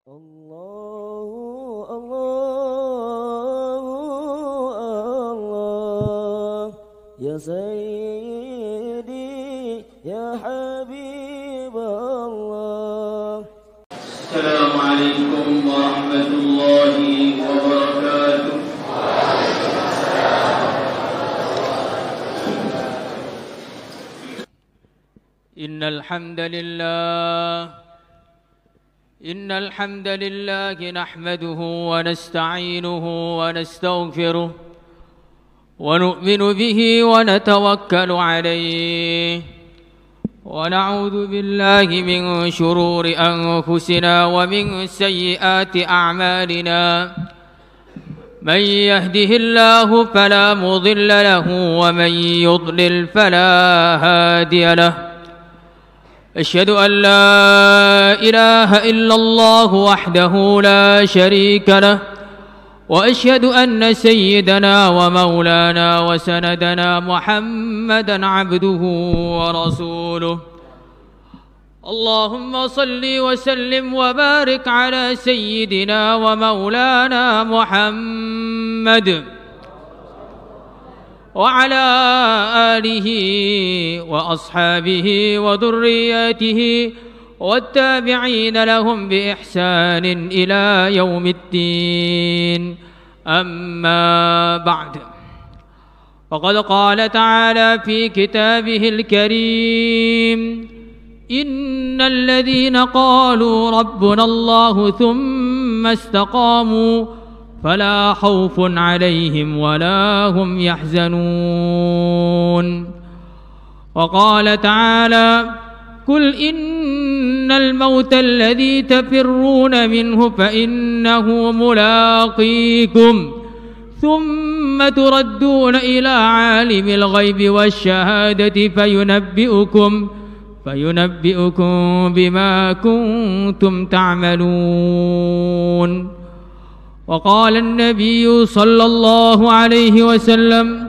الله الله الله يا سيدي يا حبيب الله. السلام عليكم ورحمة الله وبركاته. إن الحمد لله نحمده ونستعينه ونستغفره ونؤمن به ونتوكل عليه ونعوذ بالله من شرور أنفسنا ومن سيئات أعمالنا. من يهده الله فلا مضل له ومن يضلل فلا هادي له. أشهد أن لا إله إلا الله وحده لا شريك له وأشهد أن سيدنا ومولانا وسندنا محمدا عبده ورسوله. اللهم صل وسلم وبارك على سيدنا ومولانا محمد وعلى آله وأصحابه وذرياته والتابعين لهم بإحسان إلى يوم الدين. أما بعد، فقد قال تعالى في كتابه الكريم: إن الذين قالوا ربنا الله ثم استقاموا فلا خوف عليهم ولا هم يحزنون. وقال تعالى: قل إن الموت الذي تفرون منه فإنه ملاقيكم ثم تردون إلى عالم الغيب والشهادة فينبئكم بما كنتم تعملون. وقال النبي صلى الله عليه وسلم: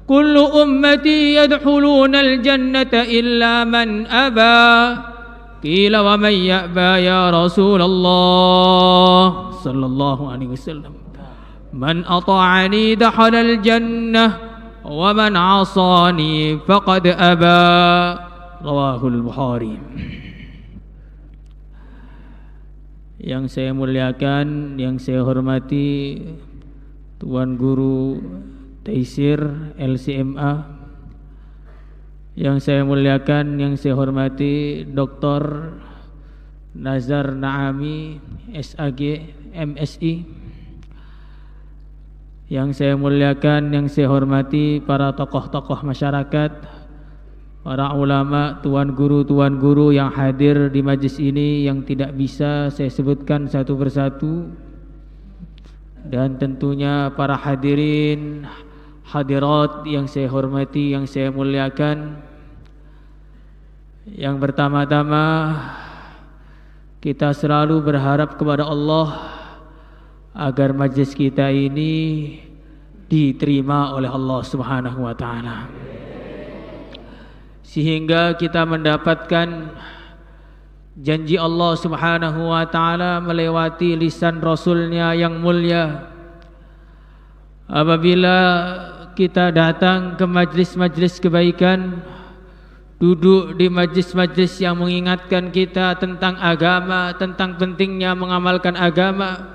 كل أمتي يدخلون الجنة إلا من أبى. قيل: ومن يأبى يا رسول الله صلى الله عليه وسلم؟ من أطاعني دخل الجنة ومن عصاني فقد أبى. رواه البخاري. Yang saya muliakan, yang saya hormati Tuan Guru Taisir LCMA, yang saya muliakan, yang saya hormati Dr. Nazar Naami SAG MSI, yang saya muliakan, yang saya hormati para tokoh-tokoh masyarakat, para ulama, tuan guru yang hadir di majlis ini yang tidak bisa saya sebutkan satu persatu, dan tentunya para hadirin hadirat yang saya hormati, yang saya muliakan. Yang pertama-tama, kita selalu berharap kepada Allah agar majlis kita ini diterima oleh Allah Subhanahu wa taala, sehingga kita mendapatkan janji Allah Subhanahu wa ta'ala melewati lisan Rasulnya yang mulia. Apabila kita datang ke majlis-majlis kebaikan, duduk di majlis-majlis yang mengingatkan kita tentang agama, tentang pentingnya mengamalkan agama,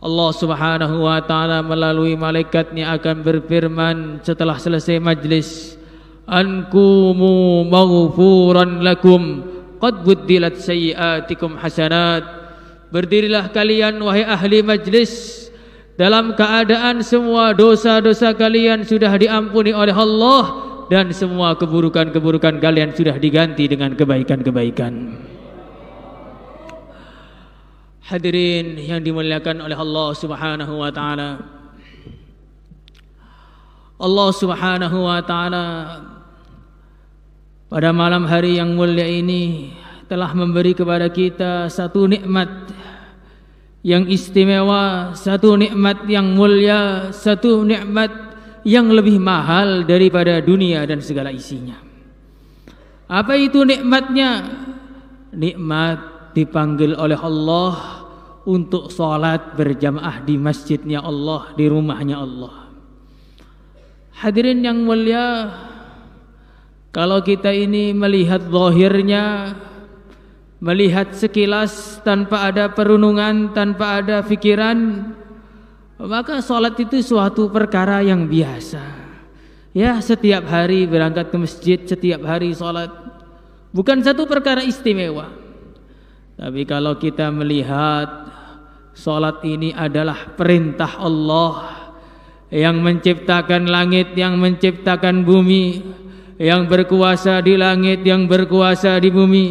Allah Subhanahu wa ta'ala melalui malaikatnya akan berfirman setelah selesai majlis: Ankumu maghfuran lakum qad buddilat sayyiatikum hasanat. Berdirilah kalian wahai ahli majlis dalam keadaan semua dosa-dosa kalian sudah diampuni oleh Allah dan semua keburukan-keburukan kalian sudah diganti dengan kebaikan-kebaikan. Hadirin yang dimuliakan oleh Allah Subhanahu wa taala, Allah Subhanahu wa taala pada malam hari yang mulia ini telah memberi kepada kita satu nikmat yang istimewa, satu nikmat yang mulia, satu nikmat yang lebih mahal daripada dunia dan segala isinya. Apa itu nikmatnya? Nikmat dipanggil oleh Allah untuk sholat berjamaah di masjidnya Allah, di rumahnya Allah. Hadirin yang mulia, kalau kita ini melihat zahirnya, melihat sekilas tanpa ada perenungan, tanpa ada pikiran, maka sholat itu suatu perkara yang biasa. Ya, setiap hari berangkat ke masjid, setiap hari sholat, bukan satu perkara istimewa. Tapi kalau kita melihat sholat ini adalah perintah Allah yang menciptakan langit, yang menciptakan bumi, yang berkuasa di langit, yang berkuasa di bumi,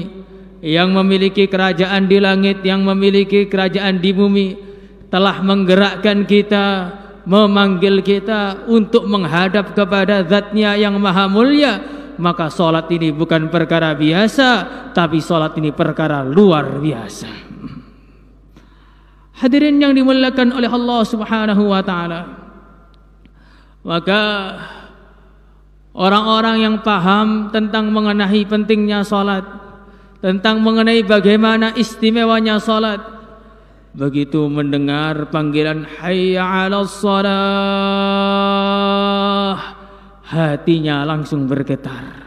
yang memiliki kerajaan di langit, yang memiliki kerajaan di bumi, telah menggerakkan kita, memanggil kita untuk menghadap kepada Zat-Nya yang maha mulia. Maka sholat ini bukan perkara biasa, tapi sholat ini perkara luar biasa. Hadirin yang dimuliakan oleh Allah Subhanahu wa ta'ala, maka orang-orang yang paham tentang mengenai pentingnya sholat, tentang mengenai bagaimana istimewanya sholat, begitu mendengar panggilan hayya 'alas shalah, hatinya langsung bergetar.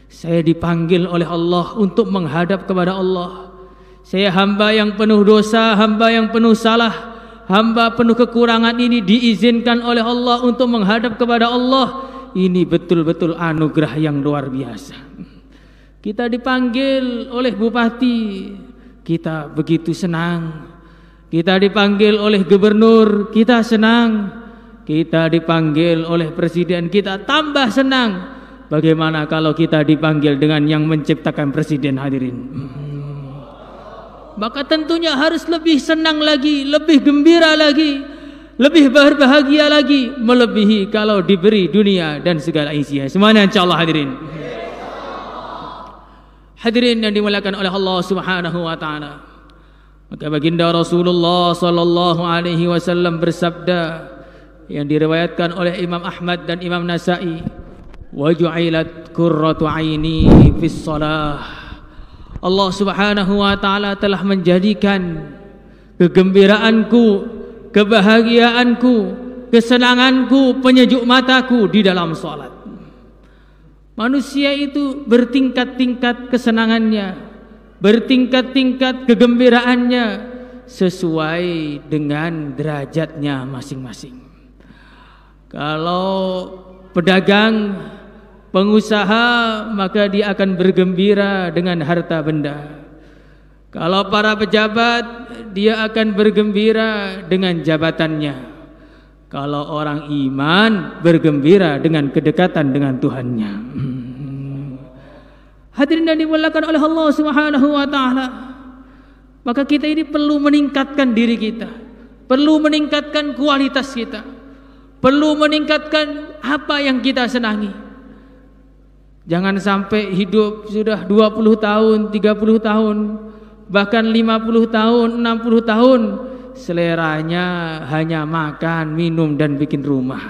Saya dipanggil oleh Allah untuk menghadap kepada Allah. Saya hamba yang penuh dosa, hamba yang penuh salah, hamba penuh kekurangan ini diizinkan oleh Allah untuk menghadap kepada Allah. Ini betul-betul anugerah yang luar biasa. Kita dipanggil oleh bupati, kita begitu senang. Kita dipanggil oleh gubernur, kita senang. Kita dipanggil oleh presiden, kita tambah senang. Bagaimana kalau kita dipanggil dengan yang menciptakan presiden, hadirin? Maka tentunya harus lebih senang lagi, lebih gembira lagi, lebih berbahagia lagi, melebihi kalau diberi dunia dan segala isinya. Semuanya insyaallah, hadirin. Hadirin yang dimuliakan oleh Allah Subhanahu wa ta'ala, maka baginda Rasulullah sallallahu alaihi wasallam bersabda yang diriwayatkan oleh Imam Ahmad dan Imam Nasa'i, wa ju'ilat qurratu aini fis shalah. Allah Subhanahu wa ta'ala telah menjadikan kegembiraanku, kebahagiaanku, kesenanganku, penyejuk mataku di dalam salat. Manusia itu bertingkat-tingkat kesenangannya, bertingkat-tingkat kegembiraannya sesuai dengan derajatnya masing-masing. Kalau pedagang, pengusaha, maka dia akan bergembira dengan harta benda. Kalau para pejabat, dia akan bergembira dengan jabatannya. Kalau orang iman, bergembira dengan kedekatan dengan Tuhannya. Hadirin yang dimuliakan oleh Allah Subhanahu wa ta'ala, maka kita ini perlu meningkatkan diri kita, perlu meningkatkan kualitas kita, perlu meningkatkan apa yang kita senangi. Jangan sampai hidup sudah 20 tahun, 30 tahun, bahkan 50 tahun, 60 tahun, seleranya hanya makan, minum, dan bikin rumah.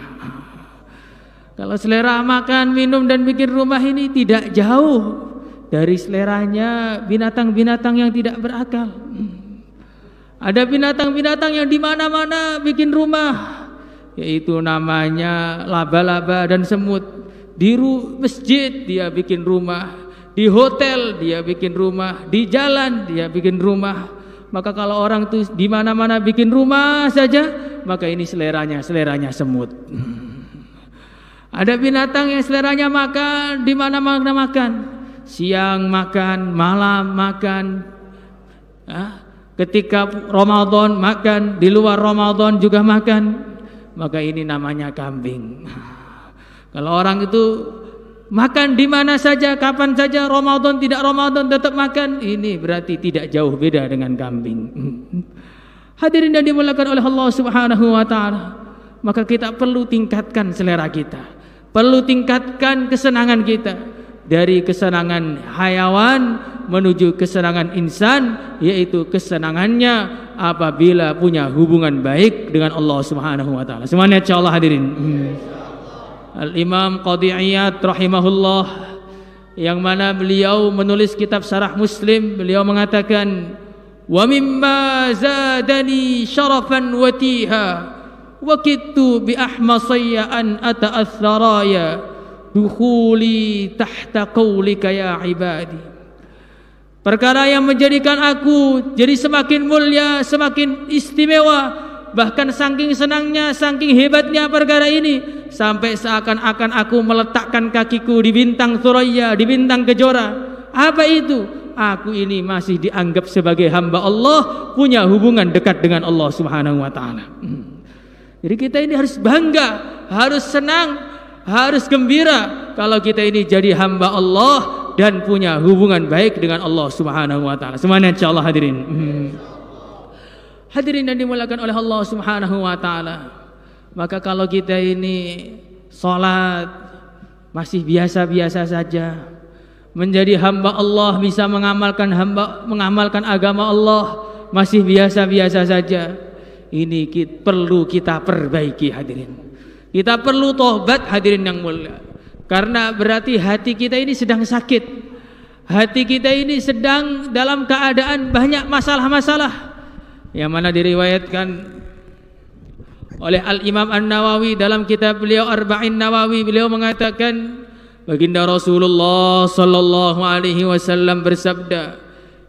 Kalau selera makan, minum, dan bikin rumah ini tidak jauh dari seleranya binatang-binatang yang tidak berakal. Ada binatang-binatang yang di mana-mana bikin rumah, yaitu namanya laba-laba dan semut. Di masjid dia bikin rumah, di hotel dia bikin rumah, di jalan dia bikin rumah. Maka kalau orang itu di mana-mana bikin rumah saja, maka ini seleranya semut. Ada binatang yang seleranya makan, di mana-mana makan, siang makan, malam makan, ketika Ramadan makan, di luar Ramadan juga makan. Maka ini namanya kambing. Kalau orang itu makan di mana saja, kapan saja, Ramadan tidak Ramadan tetap makan, ini berarti tidak jauh beda dengan kambing. Hadirin yang dimuliakan oleh Allah Subhanahu wa ta'ala, maka kita perlu tingkatkan selera kita, perlu tingkatkan kesenangan kita, dari kesenangan hayawan menuju kesenangan insan, yaitu kesenangannya apabila punya hubungan baik dengan Allah Subhanahu wa ta'ala. Semuanya insyaallah, hadirin. Al-Imam Qadhi Iyad rahimahullah, yang mana beliau menulis kitab Syarah Muslim, beliau mengatakan, wa mimma zadani syarafan watiha wa kittu bi ahmasayya an ata'atharaya dukhuli tahta qaulika ya ibadi. Perkara yang menjadikan aku jadi semakin mulia, semakin istimewa, bahkan saking senangnya, saking hebatnya perkara ini, sampai seakan-akan aku meletakkan kakiku di bintang Thuraya, di bintang Kejora. Apa itu? Aku ini masih dianggap sebagai hamba Allah, punya hubungan dekat dengan Allah Subhanahu wa ta'ala. Jadi kita ini harus bangga, harus senang, harus gembira kalau kita ini jadi hamba Allah dan punya hubungan baik dengan Allah Subhanahu wa ta'ala. Semuanya insyaallah hadirin. Hadirin yang dimuliakan oleh Allah Subhanahu wa ta'ala. Maka kalau kita ini salat masih biasa-biasa saja, menjadi hamba Allah, bisa mengamalkan agama Allah masih biasa-biasa saja, ini perlu kita perbaiki hadirin. Kita perlu tobat hadirin yang mulia. Karena berarti hati kita ini sedang sakit. Hati kita ini sedang dalam keadaan banyak masalah-masalah. Yang mana diriwayatkan oleh Al-Imam An-Nawawi dalam kitab beliau Arba'in Nawawi. Beliau mengatakan, baginda Rasulullah sallallahu alaihi wasallam bersabda,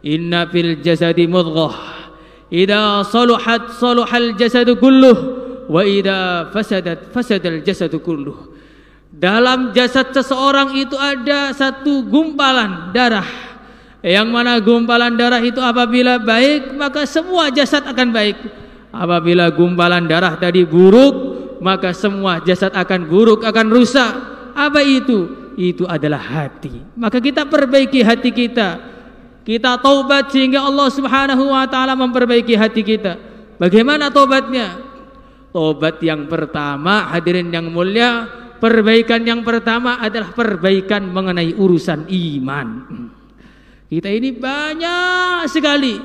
inna fil jasadi mudghah idza saluhat saluhal jasadu kulluh wa idza fasadat fasadal jasadu kulluh. Dalam jasad seseorang itu ada satu gumpalan darah, yang mana gumpalan darah itu apabila baik maka semua jasad akan baik. Apabila gumpalan darah tadi buruk maka semua jasad akan buruk, akan rusak. Apa itu? Itu adalah hati. Maka kita perbaiki hati kita. Kita taubat sehingga Allah Subhanahu wa ta'ala memperbaiki hati kita. Bagaimana taubatnya? Taubat yang pertama hadirin yang mulia, perbaikan yang pertama adalah perbaikan mengenai urusan iman. Kita ini banyak sekali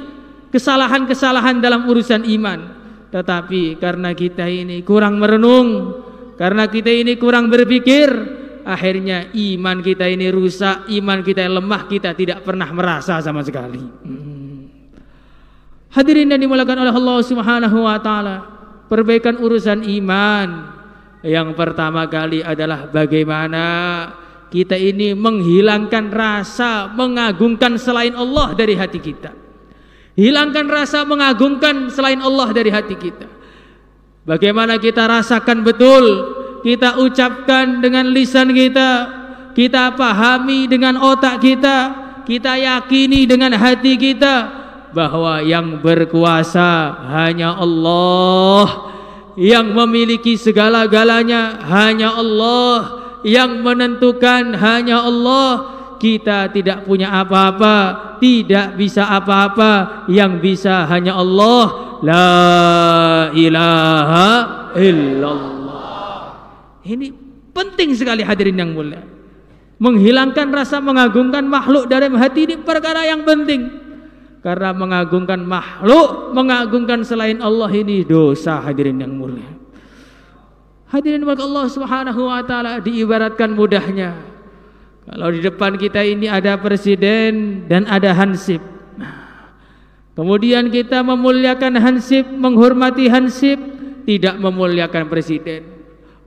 kesalahan-kesalahan dalam urusan iman. Tetapi karena kita ini kurang merenung, karena kita ini kurang berpikir, akhirnya iman kita ini rusak, iman kita lemah, kita tidak pernah merasa sama sekali. Hadirin yang dimuliakan oleh Allah Subhanahu wa ta'ala, perbaikan urusan iman yang pertama kali adalah bagaimana kita ini menghilangkan rasa mengagungkan selain Allah dari hati kita. Hilangkan rasa mengagungkan selain Allah dari hati kita. Bagaimana kita rasakan betul, kita ucapkan dengan lisan kita, kita pahami dengan otak kita yakini dengan hati kita bahwa yang berkuasa hanya Allah, yang memiliki segala-galanya hanya Allah, yang menentukan hanya Allah. Kita tidak punya apa-apa, tidak bisa apa-apa, yang bisa hanya Allah. La ilaha illallah. Ini penting sekali hadirin yang mulia. Menghilangkan rasa mengagungkan makhluk dari hati ini perkara yang penting. Karena mengagungkan makhluk, mengagungkan selain Allah ini dosa hadirin yang mulia. Hadirin yang Allah Subhanahu wa ta'ala, diibaratkan mudahnya, kalau di depan kita ini ada presiden dan ada hansip, kemudian kita memuliakan hansip, menghormati hansip, tidak memuliakan presiden,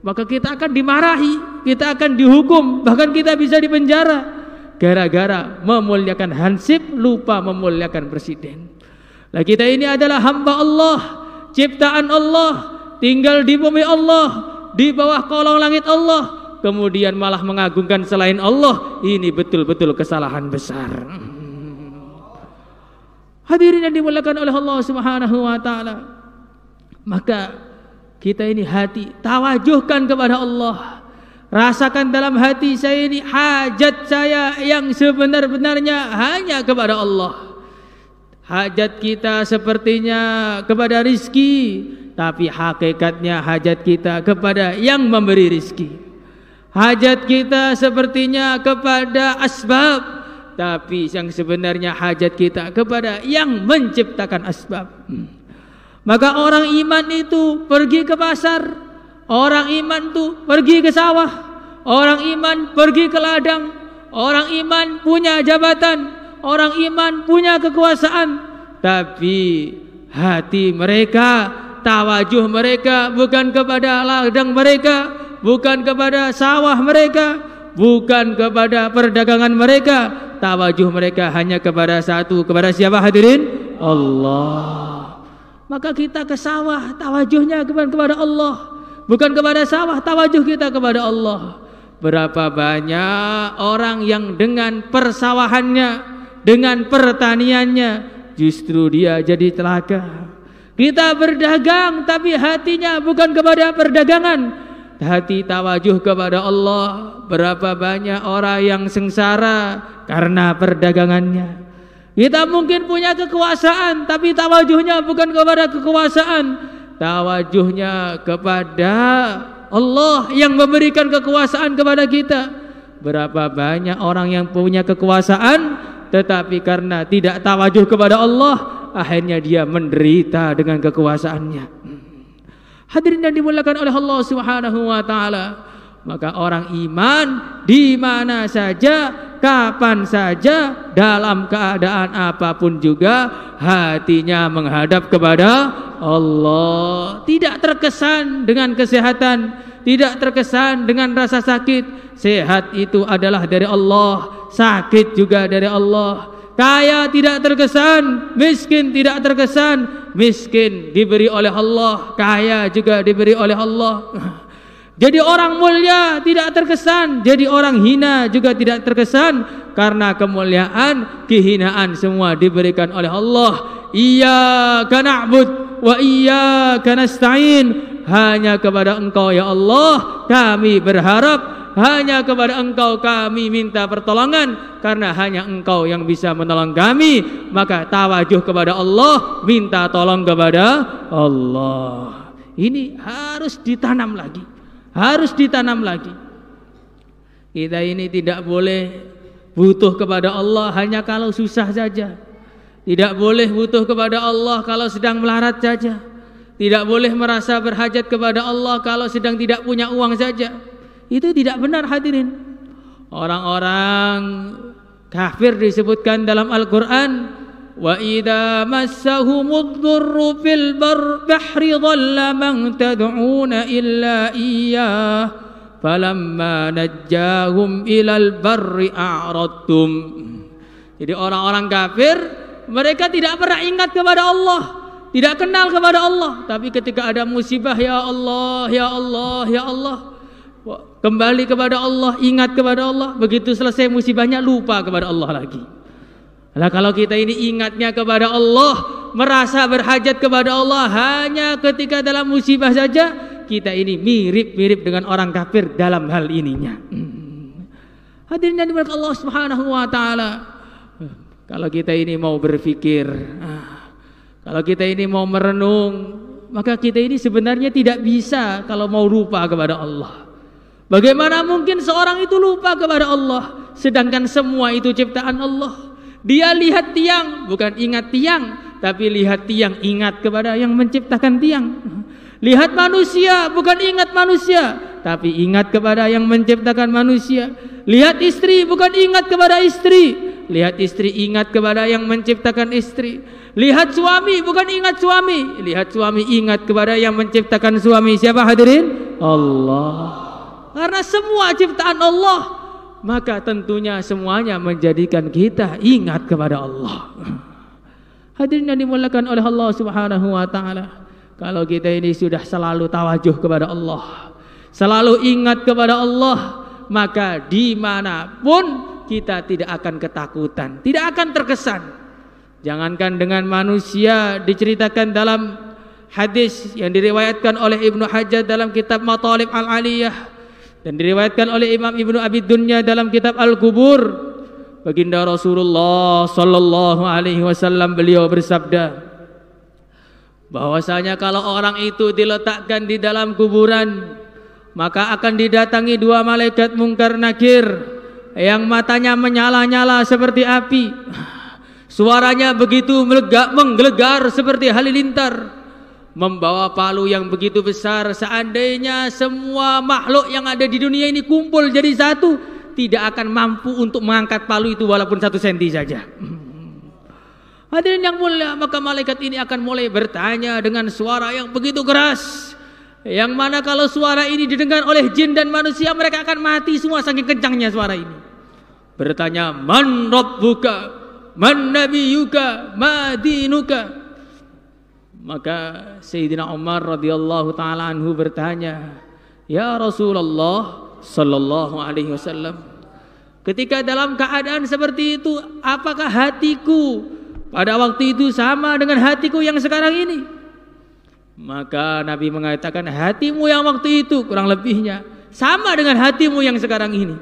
maka kita akan dimarahi, kita akan dihukum, bahkan kita bisa dipenjara gara-gara memuliakan hansip, lupa memuliakan presiden. Nah, kita ini adalah hamba Allah, ciptaan Allah, tinggal di bumi Allah, di bawah kolong langit Allah, kemudian malah mengagungkan selain Allah. Ini betul-betul kesalahan besar. Hadirin yang dimuliakan oleh Allah Subhanahu wa ta'ala, maka kita ini hati tawajuhkan kepada Allah. Rasakan dalam hati saya ini hajat saya yang sebenar-benarnya hanya kepada Allah. Hajat kita sepertinya kepada rizki, tapi hakikatnya hajat kita kepada yang memberi rizki. Hajat kita sepertinya kepada asbab, tapi yang sebenarnya hajat kita kepada yang menciptakan asbab. Maka orang iman itu pergi ke pasar, orang iman itu pergi ke sawah, orang iman pergi ke ladang, orang iman punya jabatan, orang iman punya kekuasaan. tapi hati mereka, tawajuh mereka bukan kepada ladang mereka, bukan kepada sawah mereka, bukan kepada perdagangan mereka. Tawajuh mereka hanya kepada satu, kepada siapa hadirin? Allah. Maka kita ke sawah, tawajuhnya kepada Allah, bukan kepada sawah, tawajuh kita kepada Allah. Berapa banyak orang yang dengan persawahannya, dengan pertaniannya, justru dia jadi celaka. Kita berdagang tapi hatinya bukan kepada perdagangan, hati tawajuh kepada Allah. Berapa banyak orang yang sengsara karena perdagangannya. Kita mungkin punya kekuasaan tapi tawajuhnya bukan kepada kekuasaan, tawajuhnya kepada Allah yang memberikan kekuasaan kepada kita. Berapa banyak orang yang punya kekuasaan tetapi karena tidak tawajuh kepada Allah, akhirnya dia menderita dengan kekuasaannya. Hadirin yang dimuliakan oleh Allah Subhanahu wa taala, maka orang iman di mana saja, kapan saja, dalam keadaan apapun juga hatinya menghadap kepada Allah. Tidak terkesan dengan kesehatan, tidak terkesan dengan rasa sakit. Sehat itu adalah dari Allah, sakit juga dari Allah. Kaya tidak terkesan, miskin tidak terkesan. Miskin diberi oleh Allah, kaya juga diberi oleh Allah. Jadi orang mulia tidak terkesan, jadi orang hina juga tidak terkesan. Karena kemuliaan, kehinaan semua diberikan oleh Allah. Iyyaka na'bud wa iyyaka nasta'in. Hanya kepada Engkau ya Allah kami berharap, hanya kepada Engkau kami minta pertolongan, karena hanya Engkau yang bisa menolong kami. Maka tawajuh kepada Allah, minta tolong kepada Allah. Ini harus ditanam lagi, harus ditanam lagi. Kita ini tidak boleh butuh kepada Allah hanya kalau susah saja. Tidak boleh butuh kepada Allah kalau sedang melarat saja. Tidak boleh merasa berhajat kepada Allah kalau sedang tidak punya uang saja. Itu tidak benar hadirin. Orang-orang kafir disebutkan dalam Al-Quran, wa idza massahumud dhurru fil bahri dhalla man tad'una illa iyyah falamma najjahum ilal barri a'radtum. Jadi orang-orang kafir, mereka tidak pernah ingat kepada Allah, tidak kenal kepada Allah, tapi ketika ada musibah, ya Allah, ya Allah, ya Allah, kembali kepada Allah, ingat kepada Allah. Begitu selesai musibahnya lupa kepada Allah lagi. Nah, kalau kita ini ingatnya kepada Allah, merasa berhajat kepada Allah hanya ketika dalam musibah saja, kita ini mirip-mirip dengan orang kafir dalam hal ininya. Hadirin yang dimuliakan Allah Subhanahu wa taala. Kalau kita ini mau berpikir, kalau kita ini mau merenung, maka kita ini sebenarnya tidak bisa kalau mau lupa kepada Allah. Bagaimana mungkin seorang itu lupa kepada Allah, sedangkan semua itu ciptaan Allah. Dia lihat tiang, bukan ingat tiang, tapi lihat tiang, ingat kepada yang menciptakan tiang. Lihat manusia, bukan ingat manusia, tapi ingat kepada yang menciptakan manusia. Lihat istri, bukan ingat kepada istri, lihat istri, ingat kepada yang menciptakan istri. Lihat suami, bukan ingat suami, lihat suami, ingat kepada yang menciptakan suami. Siapa hadirin? Allah. Karena semua ciptaan Allah, maka tentunya semuanya menjadikan kita ingat kepada Allah. Hadirin yang dimuliakan oleh Allah Subhanahu wa taala, kalau kita ini sudah selalu tawajuh kepada Allah, selalu ingat kepada Allah, maka dimanapun kita tidak akan ketakutan, tidak akan terkesan. Jangankan dengan manusia, diceritakan dalam hadis yang diriwayatkan oleh Ibnu Hajar dalam kitab Matalib Al-Aliyah, dan diriwayatkan oleh Imam Ibnu Abi Dunya dalam kitab Al-Kubur, baginda Rasulullah sallallahu alaihi wasallam beliau bersabda bahwasanya kalau orang itu diletakkan di dalam kuburan, maka akan didatangi dua malaikat Munkar Nakir yang matanya menyala-nyala seperti api, suaranya begitu menggelegar seperti halilintar, membawa palu yang begitu besar. Seandainya semua makhluk yang ada di dunia ini kumpul jadi satu, tidak akan mampu untuk mengangkat palu itu walaupun 1 senti saja. Hadirin yang mulia, maka malaikat ini akan mulai bertanya dengan suara yang begitu keras, yang mana kalau suara ini didengar oleh jin dan manusia, mereka akan mati semua saking kencangnya suara ini. Bertanya, man rabbuka, man nabiyuka, ma dinuka. Maka Sayyidina Umar radhiyallahu taala anhu bertanya, ya Rasulullah sallallahu alaihi wasallam, ketika dalam keadaan seperti itu, apakah hatiku pada waktu itu sama dengan hatiku yang sekarang ini? Maka Nabi mengatakan, hatimu yang waktu itu kurang lebihnya sama dengan hatimu yang sekarang ini.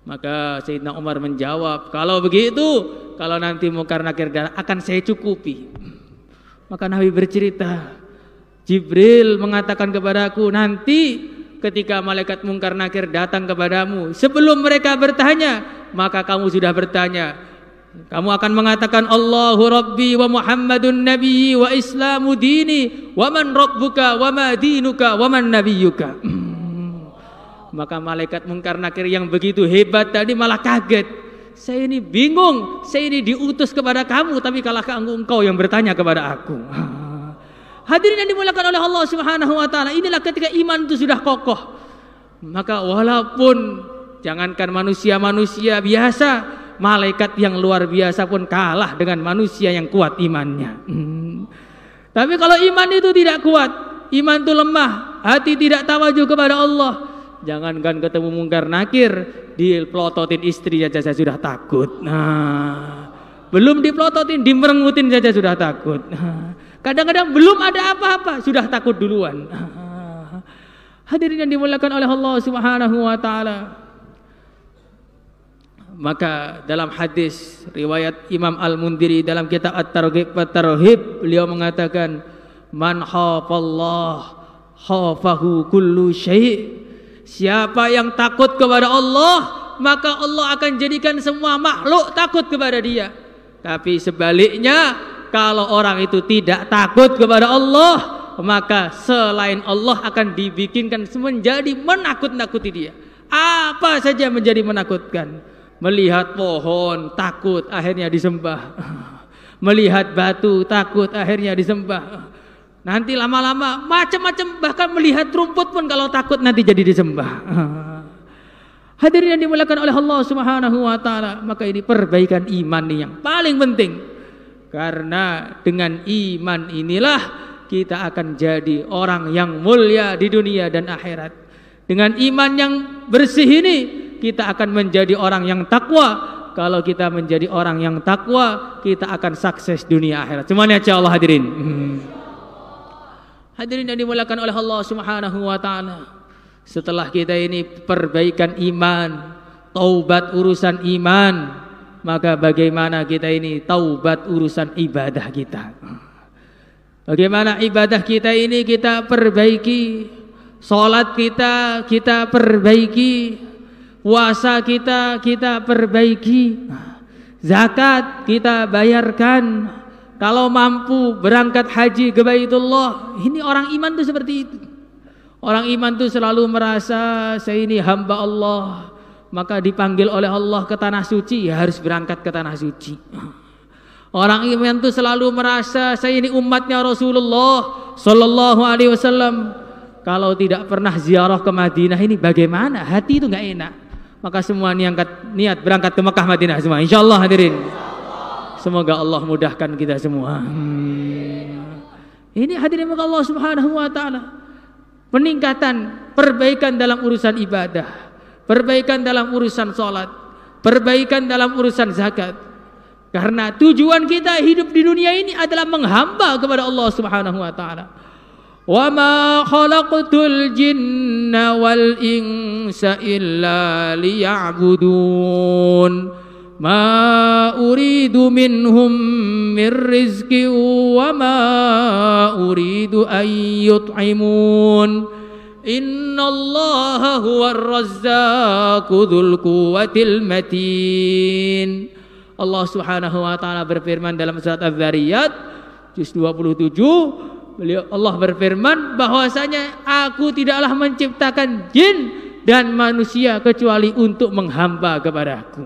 Maka Sayyidina Umar menjawab, kalau begitu, kalau nanti Munkar Nakir akan saya cukupi. Maka Nabi bercerita, Jibril mengatakan kepadaku, nanti ketika malaikat Munkar Nakir datang kepadamu, sebelum mereka bertanya, maka kamu sudah bertanya. Kamu akan mengatakan, Allahu Rabbi wa Muhammadun Nabi wa Islamu dini wa man rabbuka wa ma dinuka wa man nabiyuka. Maka malaikat Munkar Nakir yang begitu hebat tadi malah kaget. Saya ini bingung, saya ini diutus kepada kamu, tapi kalahkah engkau yang bertanya kepada aku? Hadirin yang dimuliakan oleh Allah Subhanahu wa taala, inilah ketika iman itu sudah kokoh. Maka walaupun jangankan manusia-manusia biasa, malaikat yang luar biasa pun kalah dengan manusia yang kuat imannya. Tapi kalau iman itu tidak kuat, iman itu lemah, hati tidak tawajuh kepada Allah, jangankan ketemu Munkar Nakir, dipelototin istri saja saya sudah takut. Nah, belum dipelototin, dimerengutin saja sudah takut. Kadang-kadang belum ada apa-apa sudah takut duluan. Hadirin yang dimuliakan oleh Allah Subhanahu wa taala. Maka dalam hadis riwayat Imam Al-Mundhiri dalam kitab At-Targhib wa Tarhib, beliau mengatakan, man khafallah khafahu kullu syai'. Siapa yang takut kepada Allah, maka Allah akan jadikan semua makhluk takut kepada dia. Tapi sebaliknya, kalau orang itu tidak takut kepada Allah, maka selain Allah akan dibikinkan menjadi menakut-nakuti dia. Apa saja menjadi menakutkan. Melihat pohon takut, akhirnya disembah. Melihat batu takut, akhirnya disembah. Nanti lama-lama macam-macam, bahkan melihat rumput pun kalau takut nanti jadi disembah. Hadirin yang dimuliakan oleh Allah Subhanahu wa taala, maka ini perbaikan iman yang paling penting. Karena dengan iman inilah kita akan jadi orang yang mulia di dunia dan akhirat. Dengan iman yang bersih ini kita akan menjadi orang yang takwa. Kalau kita menjadi orang yang takwa, kita akan sukses dunia akhirat. Semuanya insyaallah hadirin. Hadirin yang dimuliakan oleh Allah Subhanahu wa taala. Setelah kita ini perbaikan iman, taubat urusan iman, maka bagaimana kita ini taubat urusan ibadah kita? Bagaimana ibadah kita ini kita perbaiki? Salat kita perbaiki. Puasa kita perbaiki. Zakat kita bayarkan. Kalau mampu berangkat haji ke Baitullah. Ini orang iman itu seperti itu. Orang iman itu selalu merasa saya ini hamba Allah, maka dipanggil oleh Allah ke tanah suci, ya harus berangkat ke tanah suci. Orang iman itu selalu merasa saya ini umatnya Rasulullah Sallallahu Alaihi Wasallam. Kalau tidak pernah ziarah ke Madinah ini bagaimana? Hati itu nggak enak. Maka semua niat berangkat ke Mekah Madinah semua. Insyaallah hadirin. Semoga Allah mudahkan kita semua. Ini hadirin Allah Subhanahu wa taala. Peningkatan, perbaikan dalam urusan ibadah, perbaikan dalam urusan salat, perbaikan dalam urusan zakat. Karena tujuan kita hidup di dunia ini adalah menghamba kepada Allah Subhanahu wa taala. Wa ma khalaqtul jinna wal insa illa liya'budun. Ma uridu minhum min rizqi wa ma uridu an yut'imun. Innallaha huwar razzaqu dzul quwwatil matin. Allah Subhanahu wa taala berfirman dalam surat Az-Zariyat juz 27, Allah berfirman bahwasanya aku tidaklah menciptakan jin dan manusia kecuali untuk menghamba kepadaku.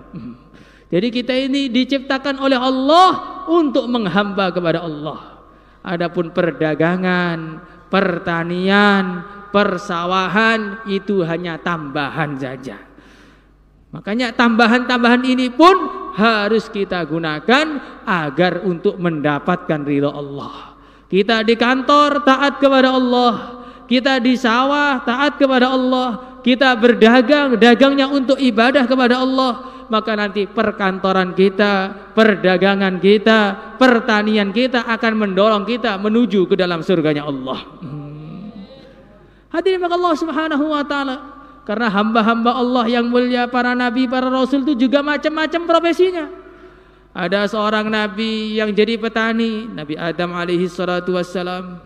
Jadi kita ini diciptakan oleh Allah untuk menghamba kepada Allah. Adapun perdagangan, pertanian, persawahan itu hanya tambahan saja. Makanya tambahan-tambahan ini pun harus kita gunakan agar untuk mendapatkan ridha Allah. Kita di kantor taat kepada Allah, kita di sawah taat kepada Allah, kita berdagang, dagangnya untuk ibadah kepada Allah, maka nanti perkantoran kita, perdagangan kita, pertanian kita akan mendorong kita menuju ke dalam surganya Allah. Hadirin maka Allah Subhanahu wa taala, karena hamba-hamba Allah yang mulia, para nabi, para rasul itu juga macam-macam profesinya. Ada seorang nabi yang jadi petani, Nabi Adam alaihi salatu wassalam.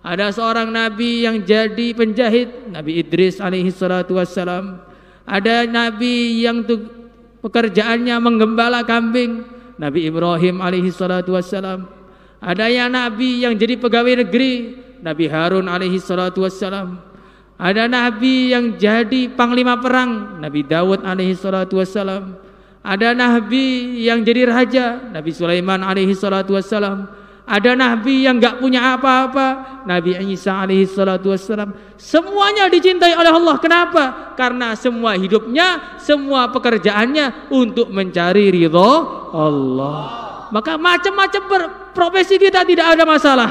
Ada seorang nabi yang jadi penjahit, Nabi Idris alaihi salatu wassalam. Ada nabi yang pekerjaannya menggembala kambing, Nabi Ibrahim alaihi salatu wassalam. Ada yang nabi yang jadi pegawai negeri, Nabi Harun alaihi salatu wassalam. Ada nabi yang jadi panglima perang, Nabi Dawud alaihi salatu wassalam. Ada nabi yang jadi raja, Nabi Sulaiman alaihi salatu wassalam. Ada nabi yang enggak punya apa-apa, Nabi Isa alaihi salatu wassalam. Semuanya dicintai oleh Allah. Kenapa? Karena semua hidupnya, semua pekerjaannya untuk mencari ridha Allah. Maka macam-macam profesi kita tidak ada masalah,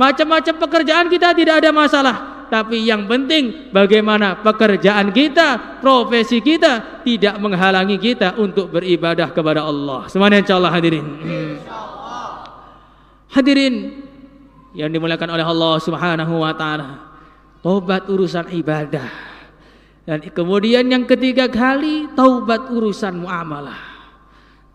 macam-macam pekerjaan kita tidak ada masalah. Tapi yang penting bagaimana pekerjaan kita, profesi kita tidak menghalangi kita untuk beribadah kepada Allah. Semuanya insyaallah hadirin. Hadirin yang dimuliakan oleh Allah Subhanahu wa taala, taubat urusan ibadah. Dan kemudian yang ketiga kali, taubat urusan muamalah.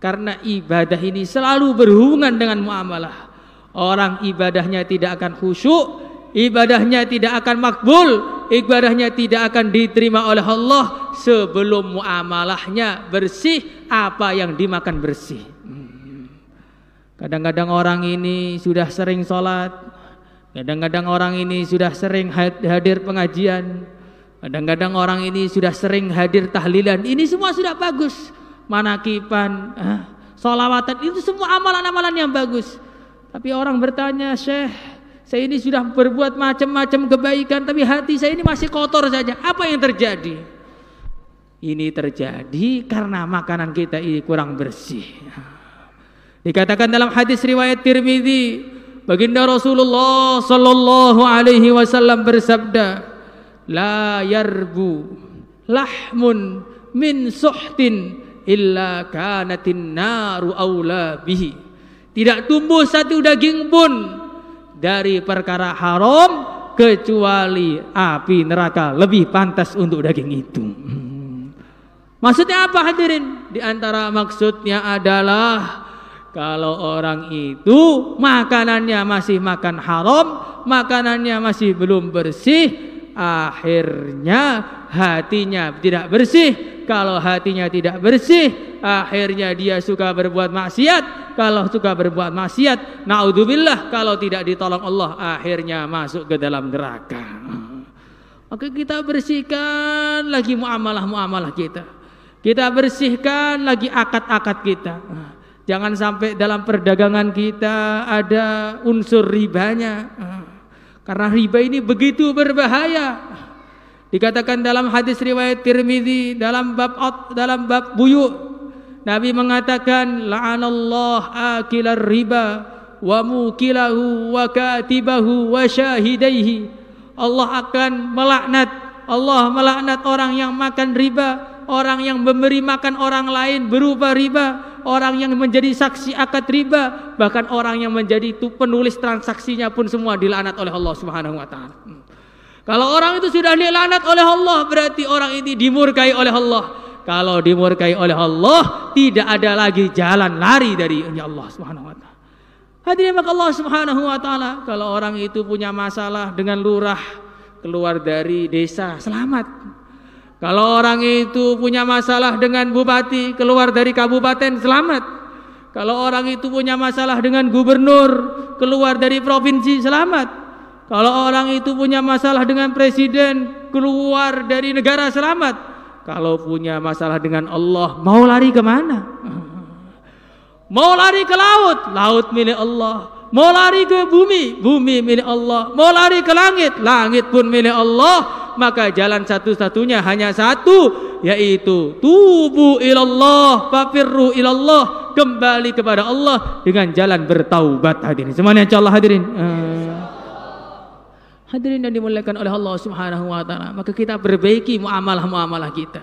Karena ibadah ini selalu berhubungan dengan muamalah. Orang ibadahnya tidak akan khusyuk, ibadahnya tidak akan makbul, ibadahnya tidak akan diterima oleh Allah sebelum muamalahnya bersih, apa yang dimakan bersih. Kadang-kadang orang ini sudah sering sholat, kadang-kadang orang ini sudah sering hadir pengajian, kadang-kadang orang ini sudah sering hadir tahlilan. Ini semua sudah bagus, manakiban, sholawatan, itu semua amalan-amalan yang bagus. Tapi orang bertanya, Syekh, saya ini sudah berbuat macam-macam kebaikan, tapi hati saya ini masih kotor saja. Apa yang terjadi? Ini terjadi karena makanan kita ini kurang bersih. Dikatakan dalam hadis riwayat Tirmidzi, baginda Rasulullah sallallahu alaihi wasallam bersabda, la yarbu lahmun min suhtin illa kanatin naru aula bihi. Tidak tumbuh satu daging pun dari perkara haram kecuali api neraka lebih pantas untuk daging itu. Maksudnya apa hadirin? Di antara maksudnya adalah kalau orang itu makanannya masih makan haram, makanannya masih belum bersih, akhirnya hatinya tidak bersih. Kalau hatinya tidak bersih, akhirnya dia suka berbuat maksiat. Kalau suka berbuat maksiat, naudzubillah, kalau tidak ditolong Allah, akhirnya masuk ke dalam neraka. Maka kita bersihkan lagi muamalah-muamalah kita. Kita bersihkan lagi akad-akad kita. Jangan sampai dalam perdagangan kita ada unsur ribanya. Karena riba ini begitu berbahaya. Dikatakan dalam hadis riwayat Tirmidzi dalam bab buyu, Nabi mengatakan la'anallah akilar riba wa mukilahu wa katibahu wa syahidaihi. Allah akan melaknat orang yang makan riba, orang yang memberi makan orang lain berupa riba, orang yang menjadi saksi akad riba, bahkan orang yang menjadi penulis transaksinya pun semua dilaknat oleh Allah Subhanahu wa taala. Kalau orang itu sudah dilaknat oleh Allah, berarti orang ini dimurkai oleh Allah. Kalau dimurkai oleh Allah, tidak ada lagi jalan lari dari Allah Subhanahu wa taala. Hadirin maka Allah Subhanahu wa taala, kalau orang itu punya masalah dengan lurah, keluar dari desa selamat. Kalau orang itu punya masalah dengan bupati, keluar dari kabupaten selamat. Kalau orang itu punya masalah dengan gubernur, keluar dari provinsi selamat. Kalau orang itu punya masalah dengan presiden, keluar dari negara selamat. Kalau punya masalah dengan Allah, mau lari kemana? Mau lari ke laut, laut milik Allah. Mau lari ke bumi, bumi milik Allah. Mau lari ke langit, langit pun milik Allah. Maka jalan satu-satunya hanya satu, yaitu tubu ilallah, fafirru ilallah, kembali kepada Allah dengan jalan bertaubat. Hadirin semuanya, insyaallah hadirin. Hadirin yang dimuliakan oleh Allah Subhanahu wa taala, maka kita perbaiki muamalah-muamalah kita.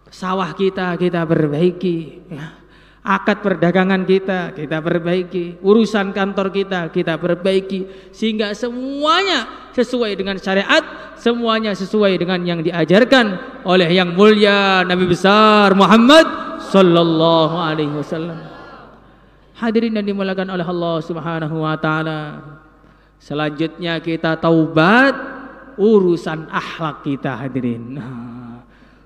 Sawah kita perbaiki, ya. Akad perdagangan kita perbaiki, urusan kantor kita perbaiki, sehingga semuanya sesuai dengan syariat, semuanya sesuai dengan yang diajarkan oleh yang mulia Nabi besar Muhammad sallallahu alaihi wasallam. Hadirin yang dimuliakan oleh Allah Subhanahu wa taala, selanjutnya kita taubat urusan akhlak kita. Hadirin,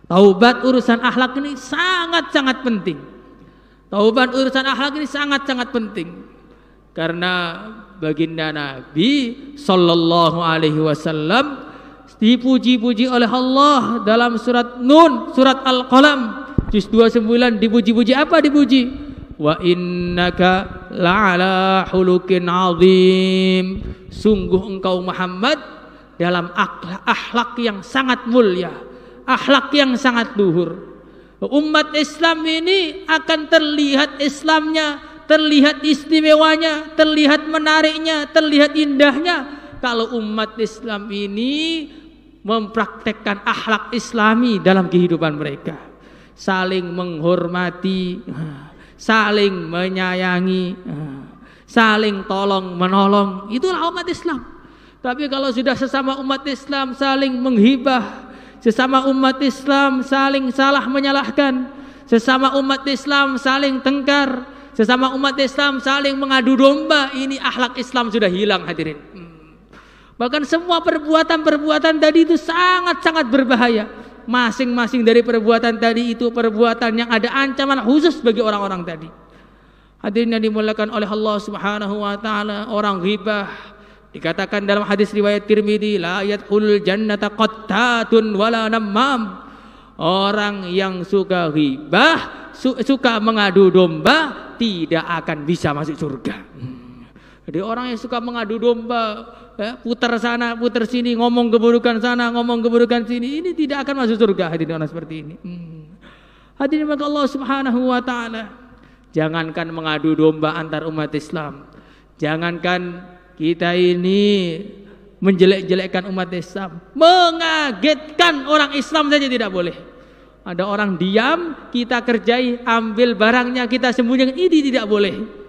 taubat urusan akhlak ini sangat-sangat penting. Taubat urusan akhlak ini sangat-sangat penting, karena baginda Nabi sallallahu alaihi wasallam dipuji-puji oleh Allah dalam surat Nun, surat Al-Qalam juz 29. Dipuji-puji apa? Dipuji, wa innaka la'ala hulukin azim, sungguh engkau Muhammad dalam akhlak yang sangat mulia, akhlak yang sangat luhur. Umat Islam ini akan terlihat Islamnya, terlihat istimewanya, terlihat menariknya, terlihat indahnya kalau umat Islam ini mempraktekkan akhlak Islami dalam kehidupan mereka. Saling menghormati, saling menyayangi, saling tolong menolong, itulah umat Islam. Tapi kalau sudah sesama umat Islam saling menghibah, sesama umat Islam saling salah menyalahkan, sesama umat Islam saling tengkar, sesama umat Islam saling mengadu domba, ini akhlak Islam sudah hilang. Hadirin, bahkan semua perbuatan-perbuatan tadi itu sangat-sangat berbahaya. Masing-masing dari perbuatan tadi itu perbuatan yang ada ancaman khusus bagi orang-orang tadi. Hadirin yang dimuliakan oleh Allah Subhanahu wa taala, orang ghibah dikatakan dalam hadis riwayat Tirmidzi, la yadkhulul jannata qattatun wala namam. Orang yang suka ghibah, suka mengadu domba, tidak akan bisa masuk surga. Jadi orang yang suka mengadu domba, ya, putar sana, putar sini, ngomong keburukan sana, ngomong keburukan sini, ini tidak akan masuk surga. Hadirin orang seperti ini. Hadirin maka Allah Subhanahu wa taala, jangankan mengadu domba antar umat Islam, jangankan kita ini menjelek-jelekkan umat Islam, mengagetkan orang Islam saja tidak boleh. Ada orang diam, kita kerjai, ambil barangnya, kita sembunyikan, ini tidak boleh.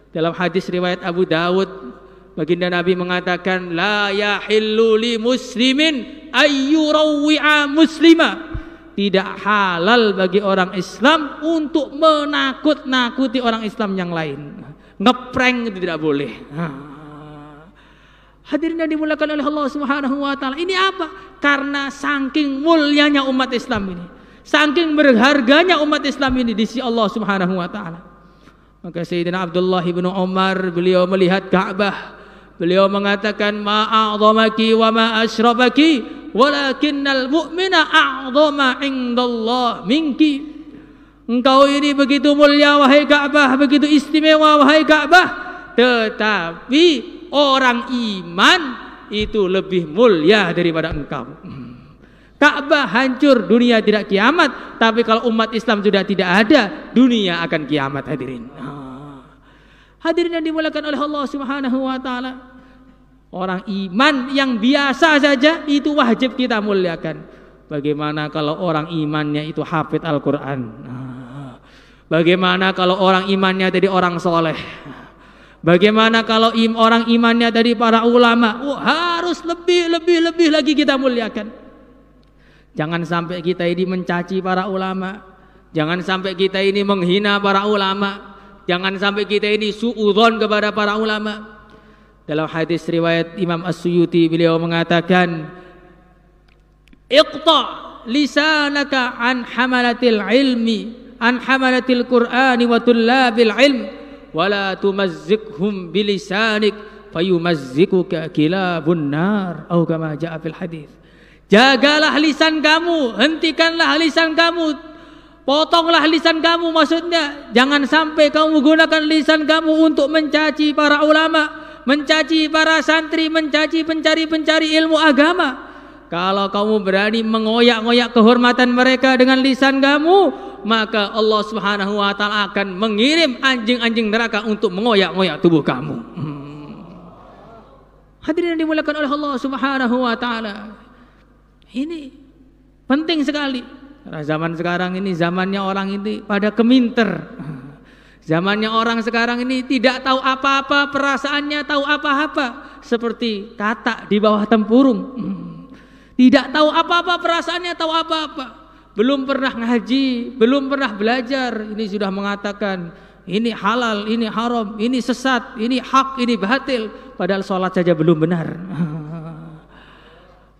Dalam hadis riwayat Abu Dawud, baginda Nabi mengatakan, la yahillu li muslimin ayyurawwi'a muslima. Tidak halal bagi orang Islam untuk menakut-nakuti orang Islam yang lain. Ngeprank itu tidak boleh. Hadirin yang dimuliakan oleh Allah Subhanahu wa taala, ini apa? Karena saking mulianya umat Islam ini, saking berharganya umat Islam ini di sisi Allah Subhanahu wa taala. Maka Sayyidina Abdullah bin Umar, beliau melihat Ka'bah, beliau mengatakan, ma a'dhamaki wa ma asyrafaki walakinnal mu'mina a'dhama 'indallah minki. Engkau ini begitu mulia wahai Ka'bah, begitu istimewa wahai Ka'bah, tetapi orang iman itu lebih mulia daripada engkau. Ka'bah hancur, dunia tidak kiamat, tapi kalau umat Islam sudah tidak ada, dunia akan kiamat. Hadirin, hadirin yang dimuliakan oleh Allah Subhanahu wa taala, orang iman yang biasa saja itu wajib kita muliakan. Bagaimana kalau orang imannya itu hafid Al-Quran? Bagaimana kalau orang imannya jadi orang soleh? Bagaimana kalau orang imannya dari para ulama? Harus lebih lagi kita muliakan. Jangan sampai kita ini mencaci para ulama, jangan sampai kita ini menghina para ulama, jangan sampai kita ini suudzon kepada para ulama. Dalam hadis riwayat Imam As-Suyuti, beliau mengatakan, iqta lisanaka an hamalatil ilmi, an hamalatil Qur'ani wa tullabil ilm, wala tumazzikhum bilisanik fayumazzikuka kilabun nar, atau kama jaa fil hadis. Jagalah lisan kamu, hentikanlah lisan kamu Potonglah lisan kamu, maksudnya jangan sampai kamu gunakan lisan kamu untuk mencaci para ulama, mencaci para santri, mencaci pencari-pencari ilmu agama. Kalau kamu berani mengoyak-ngoyak kehormatan mereka dengan lisan kamu, maka Allah Subhanahu wa taala akan mengirim anjing-anjing neraka untuk mengoyak-ngoyak tubuh kamu. Hadirin yang dimuliakan oleh Allah Subhanahu wa taala. Ini penting sekali. Karena zaman sekarang ini zamannya orang ini pada keminter. Zamannya orang sekarang ini tidak tahu apa-apa, perasaannya tahu apa-apa, seperti katak di bawah tempurung. Tidak tahu apa-apa, perasaannya tahu apa-apa. Belum pernah ngaji, belum pernah belajar, ini sudah mengatakan ini halal, ini haram, ini sesat, ini hak, ini batil, padahal sholat saja belum benar.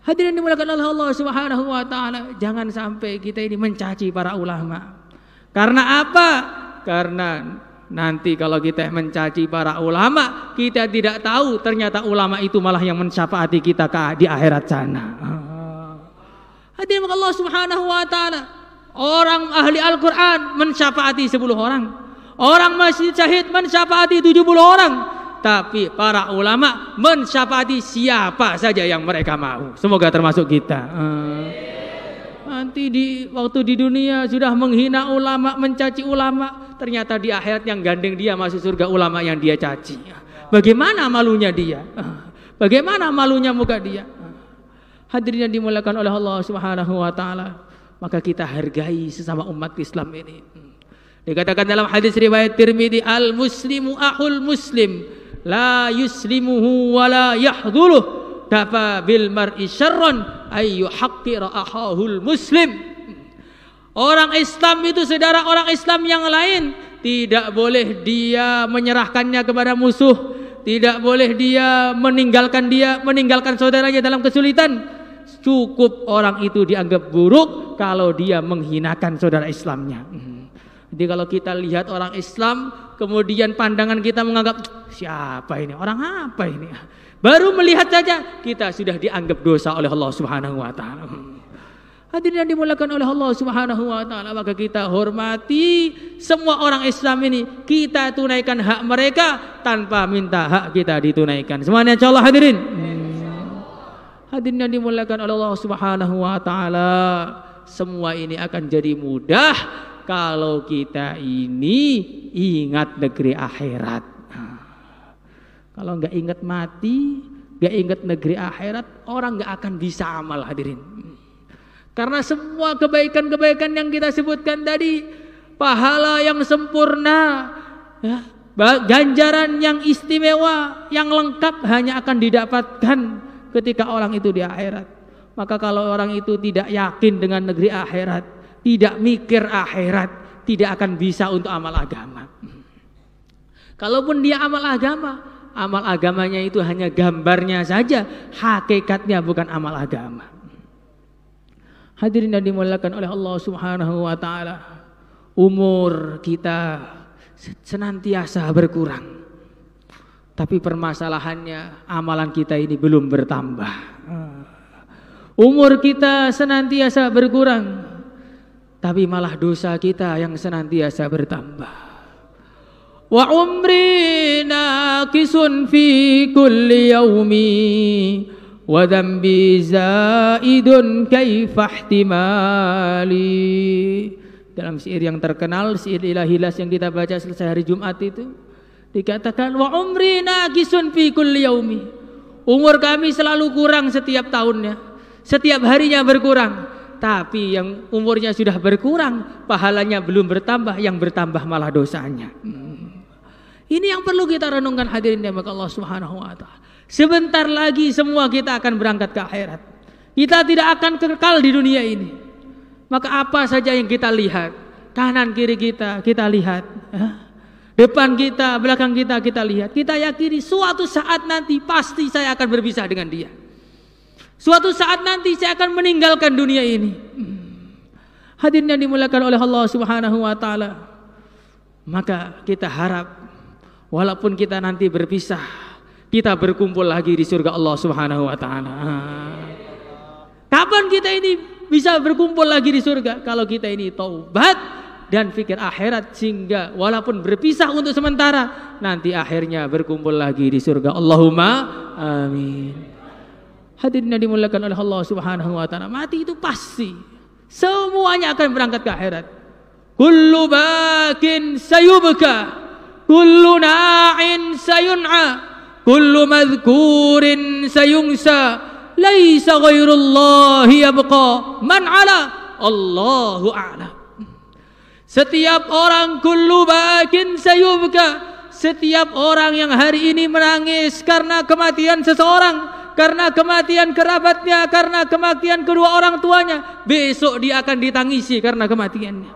Hadirin dimuliakan oleh Allah Subhanahu wa taala, jangan sampai kita ini mencaci para ulama. Karena apa? Karena nanti kalau kita mencaci para ulama, kita tidak tahu ternyata ulama itu malah yang mensyafaati kita di akhirat sana. Hadirin Allah Subhanahu wa taala, orang ahli Al-Qur'an mensyafaati 10 orang. Orang masjid syahid mensyafaati 70 orang. Tapi para ulama mensyafaati siapa saja yang mereka mau. Semoga termasuk kita. Nanti waktu di dunia sudah menghina ulama, mencaci ulama, ternyata di akhirat yang gandeng dia masuk surga ulama yang dia caci. Bagaimana malunya dia? Bagaimana malunya muka dia? Hadirin yang dimuliakan oleh Allah Subhanahu wa taala, maka kita hargai sesama umat Islam ini. Dikatakan dalam hadis riwayat Tirmidzi, al-muslimu akhul muslim, la yuslimuhu wa la yahdhuluh, kafa bil mar'i syarran ay yuhaqqira akhahul muslim. Orang Islam itu saudara orang Islam yang lain, tidak boleh dia menyerahkannya kepada musuh, tidak boleh dia meninggalkan saudaranya dalam kesulitan. Cukup orang itu dianggap buruk kalau dia menghinakan saudara Islamnya. Jadi kalau kita lihat orang Islam, kemudian pandangan kita menganggap siapa ini, orang apa ini, baru melihat saja kita sudah dianggap dosa oleh Allah Subhanahu wa taala. Hadirin yang dimuliakan oleh Allah Subhanahu wa taala, maka kita hormati semua orang Islam ini, kita tunaikan hak mereka tanpa minta hak kita ditunaikan. Semuanya insyaallah hadirin. Hadirin yang dimuliakan oleh Allah Subhanahu wa taala, semua ini akan jadi mudah kalau kita ini ingat negeri akhirat. Kalau enggak ingat mati, enggak ingat negeri akhirat, orang enggak akan bisa amal hadirin. Karena semua kebaikan-kebaikan yang kita sebutkan tadi, pahala yang sempurna, ya, ganjaran yang istimewa, yang lengkap hanya akan didapatkan ketika orang itu di akhirat. Maka kalau orang itu tidak yakin dengan negeri akhirat, tidak mikir akhirat, tidak akan bisa untuk amal agama. Kalaupun dia amal agamanya itu hanya gambarnya saja, hakikatnya bukan amal agama. Hadirin yang dimuliakan oleh Allah Subhanahu wa taala, umur kita senantiasa berkurang. Tapi permasalahannya amalan kita ini belum bertambah. Umur kita senantiasa berkurang, tapi malah dosa kita yang senantiasa bertambah. Wa umri naqisun fi kulli yaumi wa dhanbi zaidun kaifa ihtimali. Dalam syair yang terkenal, syair Ilahilas yang kita baca selesai hari Jumat itu, dikatakan wa umri naqisun fi kulli yaumi. Umur kami selalu kurang setiap tahunnya, setiap harinya berkurang. Tapi yang umurnya sudah berkurang, pahalanya belum bertambah, yang bertambah malah dosanya. Ini yang perlu kita renungkan hadirin yang dirahmati Allah Subhanahu wa taala. Sebentar lagi semua kita akan berangkat ke akhirat. Kita tidak akan kekal di dunia ini. Maka apa saja yang kita lihat, kanan kiri kita lihat, depan kita, belakang kita lihat. Kita yakini suatu saat nanti pasti saya akan berpisah dengan dia. Suatu saat nanti saya akan meninggalkan dunia ini. Hadirin yang dimuliakan oleh Allah Subhanahu wa taala, maka kita harap walaupun kita nanti berpisah, kita berkumpul lagi di surga Allah Subhanahu wa taala. Kapan kita ini bisa berkumpul lagi di surga? Kalau kita ini taubat, dan fikir akhirat, sehingga walaupun berpisah untuk sementara, nanti akhirnya berkumpul lagi di surga. Allahumma amin. Hadirin yang dimuliakan oleh Allah Subhanahu wa taala, mati itu pasti. Semuanya akan berangkat ke akhirat. Kullu bakin sayubka, kullu na'in sayun'a, kullu madhkurin sayungsa, laisa ghairullahi yabqa man ala Allahu a'lam. Setiap orang kullu bakin sayubka, setiap orang yang hari ini menangis karena kematian seseorang, karena kematian kerabatnya, karena kematian kedua orang tuanya, besok dia akan ditangisi karena kematiannya.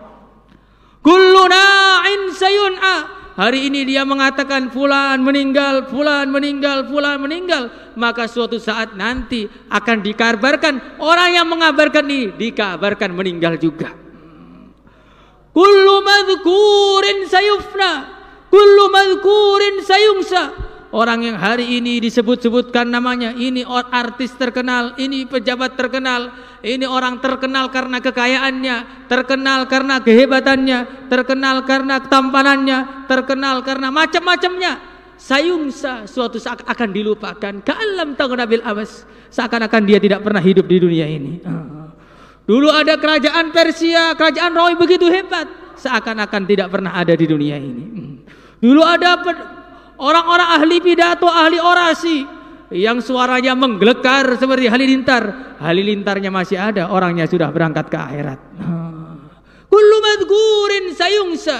Kullu na'in sayun'a, hari ini dia mengatakan fulan meninggal, fulan meninggal, fulan meninggal, maka suatu saat nanti akan dikabarkan, orang yang mengabarkan ini dikabarkan meninggal juga. Kullu madhkurin sayufna, kullu madhkurin sayungsa. Orang yang hari ini disebut-sebutkan namanya, ini artis terkenal, ini pejabat terkenal, ini orang terkenal karena kekayaannya, terkenal karena kehebatannya, terkenal karena ketampanannya, terkenal karena macam-macamnya. Sayungsa, suatu saat akan dilupakan. Ka'allam taghna bil awas, seakan-akan dia tidak pernah hidup di dunia ini. Dulu ada kerajaan Persia, kerajaan Romawi begitu hebat, seakan-akan tidak pernah ada di dunia ini. Dulu ada orang-orang ahli pidato, ahli orasi, yang suaranya menggelekar seperti halilintar. Halilintarnya masih ada, orangnya sudah berangkat ke akhirat. Kullu madhkurin sayungsa,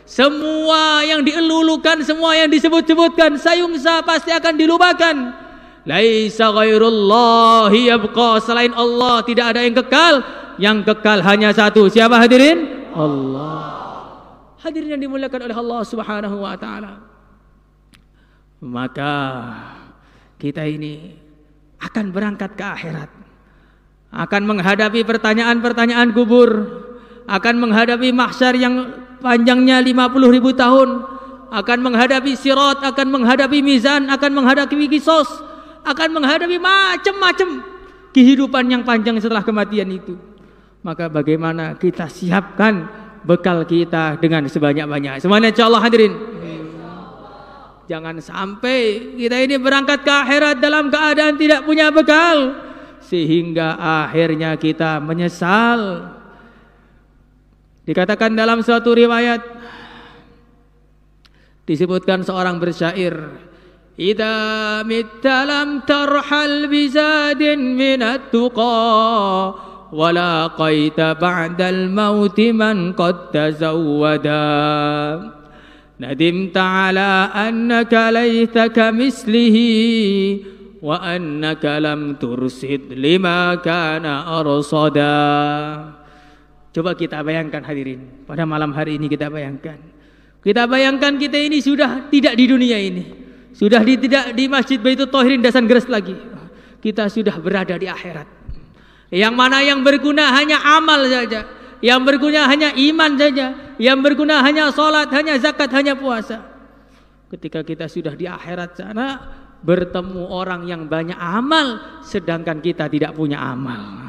semua yang dielulukan, semua yang disebut-sebutkan, sayungsa pasti akan dilupakan. Laisa ghairullahi yabqa, selain Allah tidak ada yang kekal. Yang kekal hanya satu. Siapa hadirin? Allah. Hadirin yang dimuliakan oleh Allah Subhanahu wa taala. Maka kita ini akan berangkat ke akhirat, akan menghadapi pertanyaan-pertanyaan kubur, akan menghadapi mahsyar yang panjangnya 50.000 tahun, akan menghadapi sirat, akan menghadapi mizan, akan menghadapi qisas, akan menghadapi macam-macam kehidupan yang panjang setelah kematian itu. Maka bagaimana kita siapkan bekal kita dengan sebanyak-banyak. Semuanya insyaallah hadirin. Jangan sampai kita ini berangkat ke akhirat dalam keadaan tidak punya bekal, sehingga akhirnya kita menyesal. Dikatakan dalam suatu riwayat, disebutkan seorang bersyair, idza mitta lam tarhal bizadin minat tuqa wa laqaita ba'dal mauti man qad tazawwada nadimta ala annaka laitaka mislihi wa annaka lam tursid lima kana arsada. Coba kita bayangkan hadirin, pada malam hari ini kita bayangkan kita ini sudah tidak di dunia ini, sudah tidak di Masjid Baitul Thahirin Dasan Gres lagi. Kita sudah berada di akhirat, yang mana yang berguna hanya amal saja, yang berguna hanya iman saja, yang berguna hanya salat, hanya zakat, hanya puasa. Ketika kita sudah di akhirat sana, bertemu orang yang banyak amal, sedangkan kita tidak punya amal.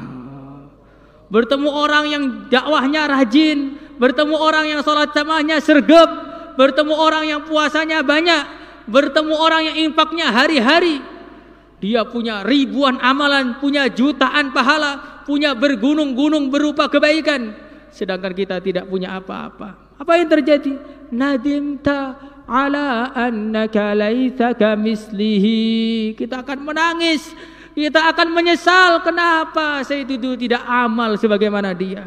Bertemu orang yang dakwahnya rajin, bertemu orang yang salat jamaahnya sergap, bertemu orang yang puasanya banyak, bertemu orang yang infaknya hari-hari. Dia punya ribuan amalan, punya jutaan pahala, punya bergunung-gunung berupa kebaikan, sedangkan kita tidak punya apa-apa. Apa yang terjadi? Nadimta ala annaka laitsaka mislihi. Kita akan menangis, kita akan menyesal, kenapa saya itu tidak amal sebagaimana dia.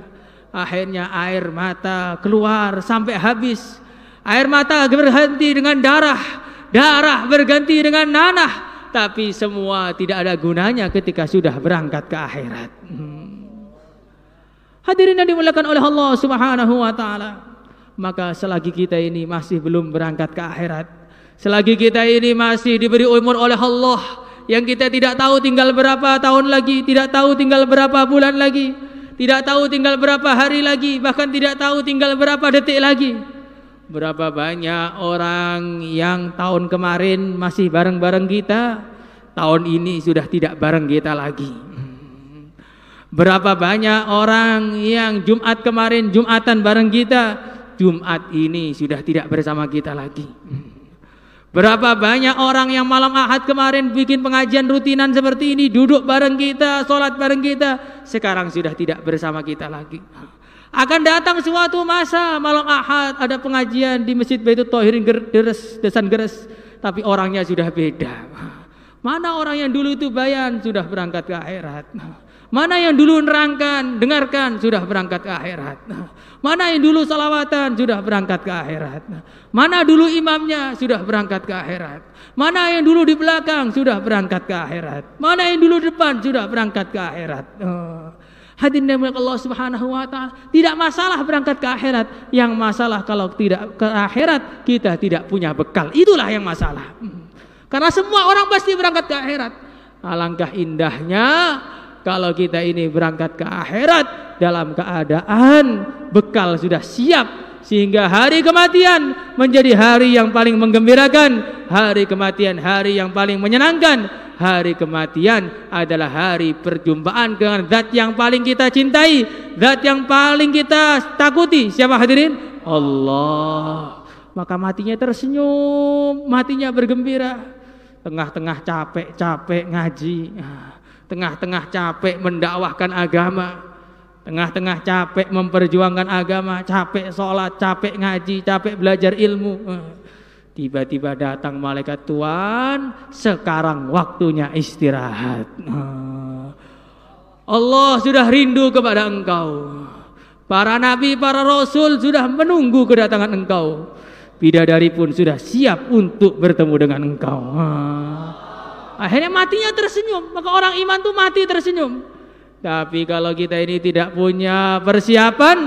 Akhirnya air mata keluar sampai habis. Air mata berganti dengan darah, darah berganti dengan nanah, tapi semua tidak ada gunanya ketika sudah berangkat ke akhirat. Hadirin yang dimuliakan oleh Allah Subhanahu wa taala, maka selagi kita ini masih belum berangkat ke akhirat, selagi kita ini masih diberi umur oleh Allah yang kita tidak tahu tinggal berapa tahun lagi, tidak tahu tinggal berapa bulan lagi, tidak tahu tinggal berapa hari lagi, bahkan tidak tahu tinggal berapa detik lagi. Berapa banyak orang yang tahun kemarin masih bareng-bareng kita, tahun ini sudah tidak bareng kita lagi. Berapa banyak orang yang Jumat kemarin Jumatan bareng kita, Jumat ini sudah tidak bersama kita lagi. Berapa banyak orang yang malam Ahad kemarin bikin pengajian rutinan seperti ini, duduk bareng kita, sholat bareng kita, sekarang sudah tidak bersama kita lagi. Akan datang suatu masa malam Ahad ada pengajian di Masjid Baitul Thohirin Desan Geres, tapi orangnya sudah beda. Mana orang yang dulu itu bayan sudah berangkat ke akhirat. Mana yang dulu nerangkan, dengarkan sudah berangkat ke akhirat. Mana yang dulu salawatan sudah berangkat ke akhirat. Mana dulu imamnya sudah berangkat ke akhirat. Mana yang dulu di belakang sudah berangkat ke akhirat. Mana yang dulu depan sudah berangkat ke akhirat. Hadirin yang Allah Subhanahu wa taala, tidak masalah berangkat ke akhirat, yang masalah kalau tidak ke akhirat kita tidak punya bekal. Itulah yang masalah. Karena semua orang pasti berangkat ke akhirat. Alangkah indahnya kalau kita ini berangkat ke akhirat dalam keadaan bekal sudah siap, sehingga hari kematian menjadi hari yang paling menggembirakan, hari kematian hari yang paling menyenangkan. Hari kematian adalah hari perjumpaan dengan zat yang paling kita cintai, zat yang paling kita takuti. Siapa hadirin? Allah. Maka matinya tersenyum, matinya bergembira. Tengah-tengah capek-capek ngaji, tengah-tengah capek mendakwahkan agama, tengah-tengah capek memperjuangkan agama, capek sholat, capek ngaji, capek belajar ilmu, tiba-tiba datang malaikat Tuhan, sekarang waktunya istirahat. Allah sudah rindu kepada engkau. Para nabi, para rasul sudah menunggu kedatangan engkau. Bidadari pun sudah siap untuk bertemu dengan engkau. Akhirnya matinya tersenyum. Maka orang iman tuh mati tersenyum. Tapi kalau kita ini tidak punya persiapan,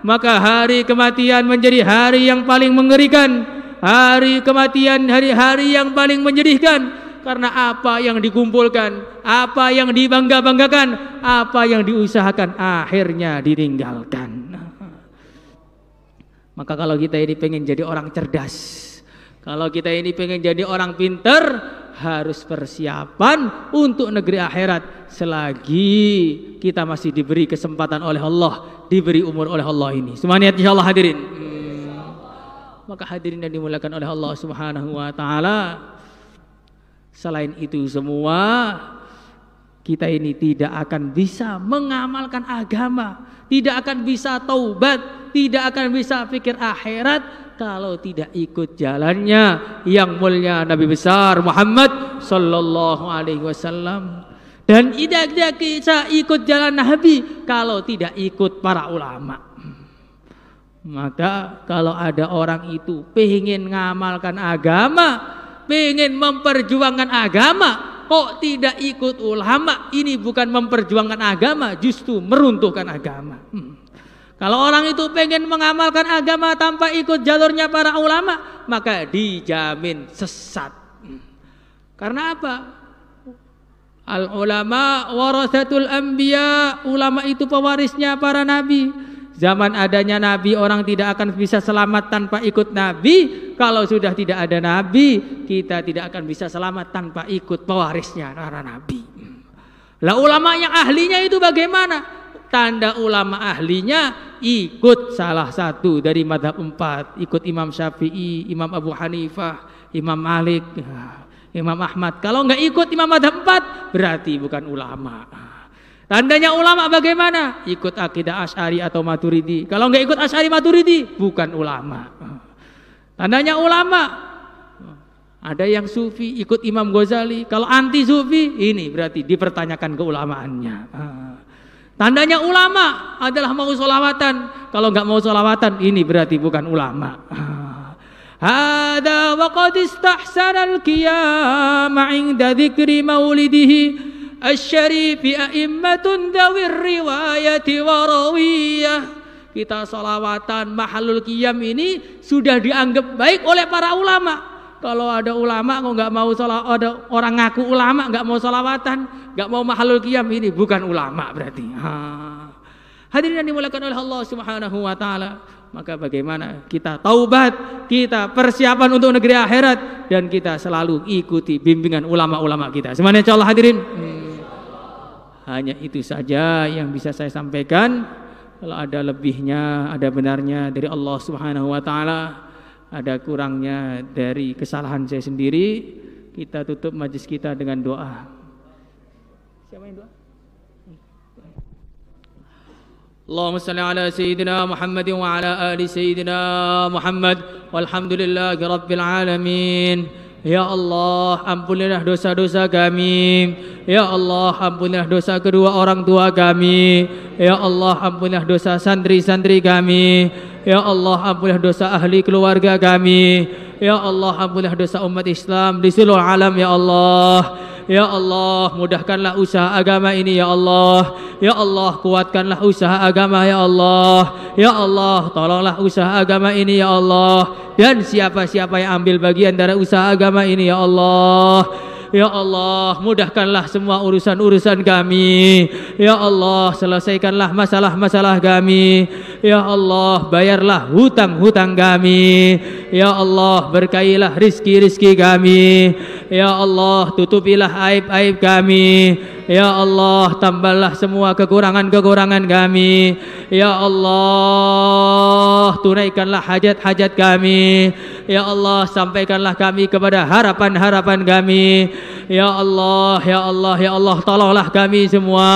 maka hari kematian menjadi hari yang paling mengerikan. Hari kematian hari-hari yang paling menyedihkan. Karena apa yang dikumpulkan, apa yang dibangga-banggakan, apa yang diusahakan, akhirnya ditinggalkan. Maka kalau kita ini pengen jadi orang cerdas, kalau kita ini pengen jadi orang pinter, harus persiapan untuk negeri akhirat selagi kita masih diberi kesempatan oleh Allah, diberi umur oleh Allah ini. Semuanya insyaallah hadirin. Maka hadirin yang dimuliakan oleh Allah Subhanahu wa taala, selain itu semua kita ini tidak akan bisa mengamalkan agama, tidak akan bisa taubat, tidak akan bisa pikir akhirat kalau tidak ikut jalannya yang mulia Nabi besar Muhammad sallallahu alaihi wasallam. Dan tidak bisa ikut jalan Nabi kalau tidak ikut para ulama. Maka kalau ada orang itu pengen ngamalkan agama, pengen memperjuangkan agama, kok tidak ikut ulama, ini bukan memperjuangkan agama, justru meruntuhkan agama. Kalau orang itu pengen mengamalkan agama tanpa ikut jalurnya para ulama, maka dijamin sesat. Karena apa? Al ulama warasatul anbiya, ulama itu pewarisnya para nabi. Zaman adanya nabi, orang tidak akan bisa selamat tanpa ikut nabi. Kalau sudah tidak ada nabi, kita tidak akan bisa selamat tanpa ikut pewarisnya para nabi. Lah ulama yang ahlinya itu bagaimana? Tanda ulama ahlinya ikut salah satu dari madhab 4, ikut Imam Syafi'i, Imam Abu Hanifah, Imam Malik, Imam Ahmad. Kalau nggak ikut Imam madhab 4, berarti bukan ulama. Tandanya ulama bagaimana? Ikut akidah Asy'ari atau Maturidi. Kalau nggak ikut Asy'ari Maturidi, bukan ulama. Tandanya ulama, ada yang sufi ikut Imam Ghazali. Kalau anti sufi, ini berarti dipertanyakan keulamaannya. Tandanya ulama adalah mau sholawatan. Kalau nggak mau sholawatan, ini berarti bukan ulama. Hada wa qad istahsana al-qiyama 'inda dzikri maulidihi asy-syarifi a'immatun dzawir riwayati warawiyah. Kita sholawatan mahalul qiyam ini sudah dianggap baik oleh para ulama. Kalau ada ulama kok nggak mau sholat, ada orang ngaku ulama nggak mau sholawatan, nggak mau mahalul qiyam, ini bukan ulama berarti. Hadirin yang dimuliakan oleh Allah Subhanahu wa taala, maka bagaimana kita taubat, kita persiapan untuk negeri akhirat, dan kita selalu ikuti bimbingan ulama-ulama kita. Semuanya insyaallah hadirin. Hanya itu saja yang bisa saya sampaikan. Kalau ada lebihnya, ada benarnya dari Allah Subhanahu wa taala, ada kurangnya dari kesalahan saya sendiri. Kita tutup majlis kita dengan doa. Siapa yang doa? Allahumma salli ala sayyidina Muhammad wa ala ali sayyidina Muhammad walhamdulillahi rabbil alamin. Ya Allah, ampunilah dosa-dosa kami. Ya Allah, ampunilah dosa kedua orang tua kami. Ya Allah, ampunilah dosa santri-santri kami. Ya Allah, ampunilah dosa ahli keluarga kami. Ya Allah, ampunilah dosa umat Islam di seluruh alam ya Allah. Ya Allah, mudahkanlah usaha agama ini ya Allah. Ya Allah, kuatkanlah usaha agama ya Allah. Ya Allah, tolonglah usaha agama ini ya Allah. Dan siapa-siapa yang ambil bagian dari usaha agama ini ya Allah, ya Allah, mudahkanlah semua urusan-urusan kami. Ya Allah, selesaikanlah masalah-masalah kami. Ya Allah, bayarlah hutang-hutang kami. Ya Allah, berkailah rizki-rizki kami. Ya Allah, tutupilah aib-aib kami. Ya Allah, tambahlah semua kekurangan-kekurangan kami. Ya Allah, tunaikanlah hajat-hajat kami. Ya Allah, sampaikanlah kami kepada harapan-harapan kami. Ya Allah, ya Allah, ya Allah, tolonglah kami semua.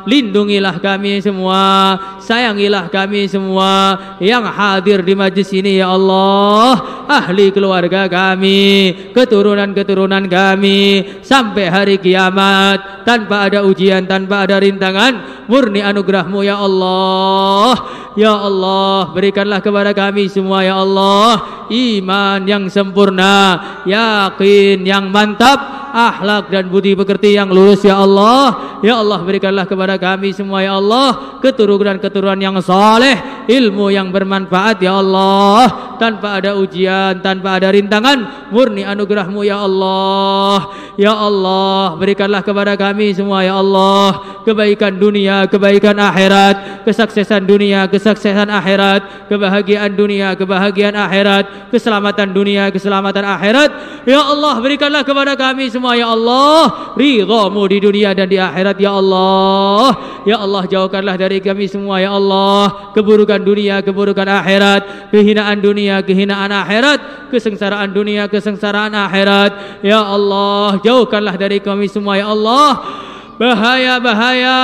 Lindungilah kami semua. Sayangilah kami semua yang hadir di majlis ini ya Allah. Ahli keluarga kami, keturunan-keturunan kami sampai hari kiamat, tanpa ada ujian, tanpa ada rintangan, murni anugerah-Mu ya Allah. Ya Allah, berikanlah kepada kami semua ya Allah iman yang sempurna, yakin yang mantap, akhlak dan budi pekerti yang lurus ya Allah. Ya Allah, berikanlah kepada kami semua ya Allah keturunan-keturunan yang saleh, ilmu yang bermanfaat ya Allah, tanpa ada ujian, tanpa ada rintangan, murni anugerah-Mu ya Allah. Ya Allah, berikanlah kepada kami semua ya Allah kebaikan dunia, kebaikan akhirat, kesuksesan dunia, kesuksesan akhirat, kebahagiaan dunia, kebahagiaan akhirat, keselamatan dunia, keselamatan akhirat. Ya Allah, berikanlah kepada kami semua ya Allah ridha-Mu di dunia dan di akhirat ya Allah. Ya Allah, jauhkanlah dari kami semua ya Allah keburukan dunia, keburukan akhirat, kehinaan dunia, kehinaan akhirat, kesengsaraan dunia, kesengsaraan akhirat. Ya Allah, jauhkanlah dari kami semua ya Allah bahaya-bahaya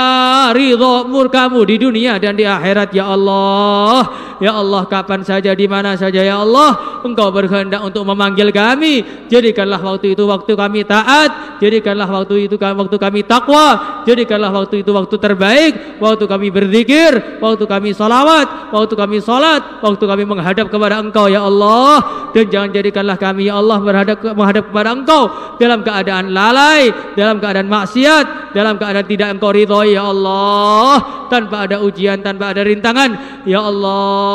ridha murka-Mu di dunia dan di akhirat ya Allah. Ya Allah, kapan saja, di mana saja ya Allah Engkau berkehendak untuk memanggil kami, jadikanlah waktu itu waktu kami taat, jadikanlah waktu itu waktu kami takwa, jadikanlah waktu itu waktu terbaik, waktu kami berzikir, waktu kami salawat, waktu kami salat, waktu kami menghadap kepada Engkau ya Allah. Dan jangan jadikanlah kami ya Allah menghadap kepada Engkau dalam keadaan lalai, dalam keadaan maksiat, dalam keadaan tidak Engkau ridhoi ya Allah, tanpa ada ujian, tanpa ada rintangan ya Allah.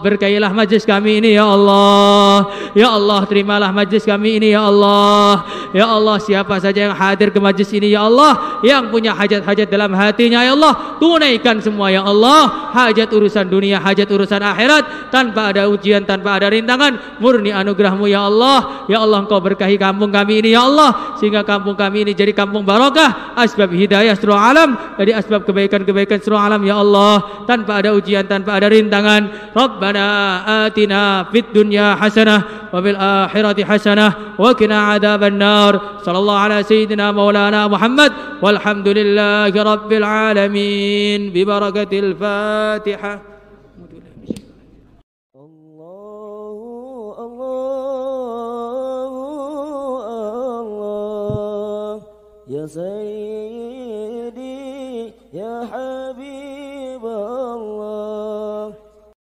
Berkailah majlis kami ini ya Allah. Ya Allah, terimalah majlis kami ini ya Allah. Ya Allah, siapa saja yang hadir ke majlis ini ya Allah, yang punya hajat-hajat dalam hatinya ya Allah, tunaikan semua ya Allah, hajat urusan dunia, hajat urusan akhirat, tanpa ada ujian, tanpa ada rintangan, murni anugerah-Mu ya Allah. Ya Allah, Engkau berkahi kampung kami ini ya Allah, sehingga kampung kami ini jadi kampung barokah, asbab hidayah seluruh alam, dari asbab kebaikan-kebaikan seluruh alam ya Allah, tanpa ada ujian, tanpa ada rintangan. Rabbana atina fid dunya hasanah wa fil akhirati hasanah wa qina adzaban nar. Sallallahu ala sayyidina maulana Muhammad walhamdulillahi rabbil alamin bi barakatil Fatihah. Ya Sayyidi, Ya Habib Allah.